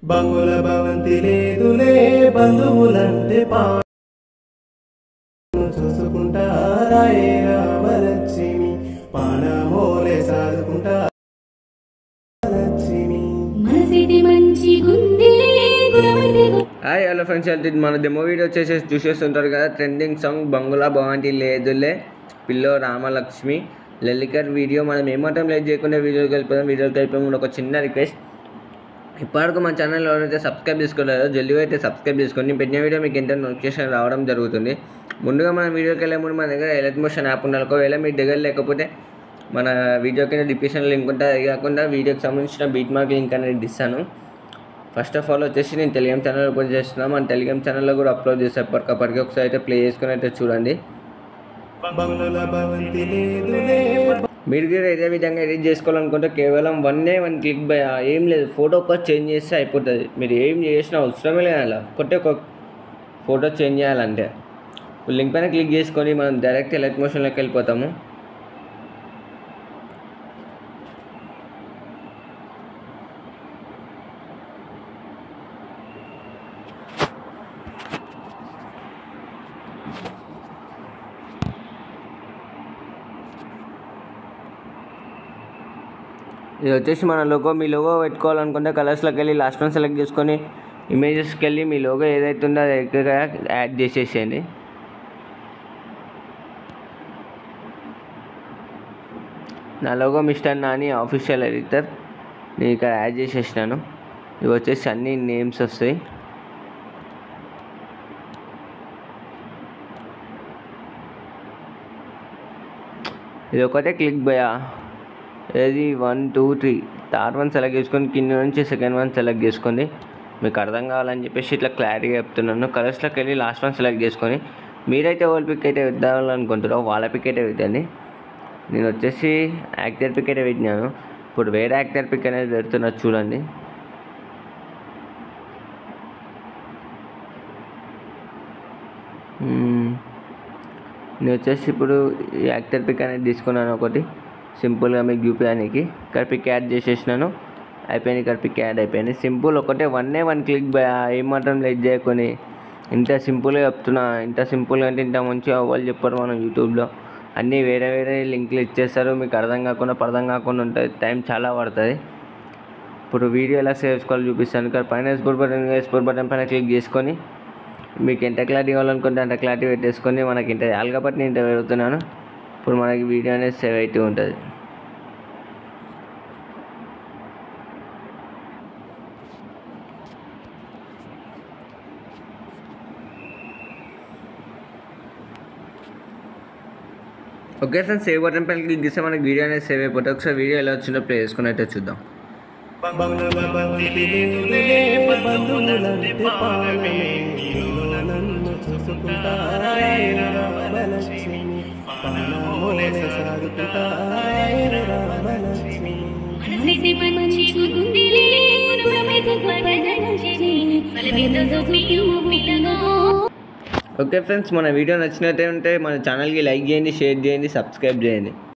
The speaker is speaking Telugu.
బంగుల భవంతి లేదులే బంధువులంటే చూసుకుంటా రాయే రామలక్ష్మి పానమోలే సాదుకుంటా హాయ్ హలో ఫ్రెండ్స్, మన డెమో వీడియో చూసేస్తుంటారు కదా. ట్రెండింగ్ సాంగ్ బంగులా భవంతి లేదులే పిల్లో రామలక్ష్మి లలికర్ వీడియో. మనం ఏమాత్రం లేట్ చేయకుండా వీడియోకి వెళ్ళిపోయాం. ఒక చిన్న రిక్వెస్ట్, ఇప్పటివరకు మన ఛానల్ ఎవరైతే సబ్స్క్రైబ్ చేసుకోలేదో జల్దీ అయితే సబ్స్క్రైబ్ చేసుకోండి. పెట్టిన వీడియో మీకు ఎంత నోటిఫికేషన్ రావడం జరుగుతుంది. ముందుగా మన వీడియోకి వెళ్ళే ముందు మన దగ్గర ఎలర్ట్ మోషన్ యాప్ ఉండాలి. ఒకవేళ మీ దగ్గర లేకపోతే మన వీడియో కింద డిస్క్రిప్షన్ లింక్ ఉంటుంది. అది కాకుండా వీడియోకి సంబంధించిన బీట్ మార్క్ లింక్ అనేది ఇస్తాను. ఫస్ట్ ఆఫ్ ఆల్ వచ్చేసి నేను టెలిగ్రామ్ ఛానల్ ఓపెన్ చేస్తున్నాను. మన టెలిగ్రామ్ ఛానల్లో కూడా అప్లోడ్ చేస్తే ఎప్పటికప్పటికి ఒకసారి అయితే ప్లే చేసుకుని అయితే చూడండి. మీరు కూడా ఇదే విధంగా ఎడిట్ చేసుకోవాలనుకుంటే కేవలం వన్ క్లిక్ బై, ఏం లేదు, ఫోటో ఒక చేంజ్ చేస్తే అయిపోతుంది. మీరు ఏం చేసిన అవసరమే లేదు, అలా ఒక ఫోటో చేంజ్ చేయాలంటే లింక్ పైన క్లిక్ చేసుకొని మనం డైరెక్ట్ ఎలర్ట్ మోషన్లోకి వెళ్ళిపోతాము. ఇది వచ్చేసి మన లోగో. మీ లోగో పెట్టుకోవాలనుకుంటే కలర్స్లోకి వెళ్ళి లాస్ట్ వన్ సెలెక్ట్ చేసుకొని ఇమేజెస్కి వెళ్ళి మీ లోగో ఏదైతే ఉందో అది ఎక్కువగా యాడ్ చేసేసేయండి. నా logo mister Nani official editor నేను ఇక్కడ యాడ్ చేసేసినాను. ఇవి వచ్చేసి అన్ని నేమ్స్ వస్తాయి. ఇది ఒకటే క్లిక్ బయా, ఏది 1 2 3 థర్డ్ వన్ సెలెక్ట్ చేసుకొని కింద నుంచి సెకండ్ వన్ సెలెక్ట్ చేసుకోండి. మీకు అర్థం కావాలని చెప్పేసి ఇట్లా క్లారిటీగా చెప్తున్నాను. కలర్స్లోకి వెళ్ళి లాస్ట్ వన్ సెలెక్ట్ చేసుకొని మీరైతే ఓల్డ్ పిక్ అయితే పెట్టాలనుకుంటారో వాళ్ళ పిక్ అయితే పెట్టండి. నేను వచ్చేసి యాక్టర్ పిక్ అయితే పెట్టినాను. ఇప్పుడు వేరే యాక్టర్ పిక్ అనేది పెడుతున్నారు చూడండి. నేను వచ్చేసి ఇప్పుడు ఈ యాక్టర్ పిక్ అనేది తీసుకున్నాను ఒకటి సింపుల్గా మీకు చూపించడానికి. ఇక్కడ పిక్ యాడ్ చేసేసినాను, అయిపోయింది. ఇక్కడ పిక్ యాడ్ అయిపోయింది. సింపుల్ ఒకటే వన్ క్లిక్ బై, ఏమాత్రం లైక్ చేయకొని ఇంత సింపుల్గా చెప్తున్నా. ఇంత సింపుల్గా అంటే ఇంత మంచిగా వాళ్ళు చెప్పారు మనం యూట్యూబ్లో. అన్నీ వేరే వేరే లింక్లు ఇచ్చేస్తారు, మీకు అర్థం కాకుండా ఉంటుంది, టైం చాలా పడుతుంది. ఇప్పుడు వీడియో ఎలా సేవ్ చేసుకోవాలో చూపిస్తాను. ఇక్కడ పైన ఎక్స్పోర్ట్ బటన్ పైన క్లిక్ చేసుకొని మీకు ఎంత క్లారిటీ కావాలనుకుంటే అంత క్లారిటీ పెట్టేసుకొని మనకి ఇంత చాలు కాబట్టి నేను ఇంత పెడుతున్నాను. ఇప్పుడు మనకి వీడియో అనేది సేవ్ అవుతూ ఉంటుంది. ఓకే ఫ్రెండ్స్, సేవ్ బటన్ పైన క్లిక్ చేస్తే మనకి వీడియో అనేది సేవ్ అయిపోతుంది. ఒకసారి వీడియో ఎలా వచ్చిందో ప్లే చేసుకుని అయితే చూద్దాం. ఓకే ఫ్రెండ్స్, మన వీడియో నచ్చినట్టే ఉంటే మన ఛానల్కి లైక్ చేయండి, షేర్ చేయండి, సబ్స్క్రైబ్ చేయండి.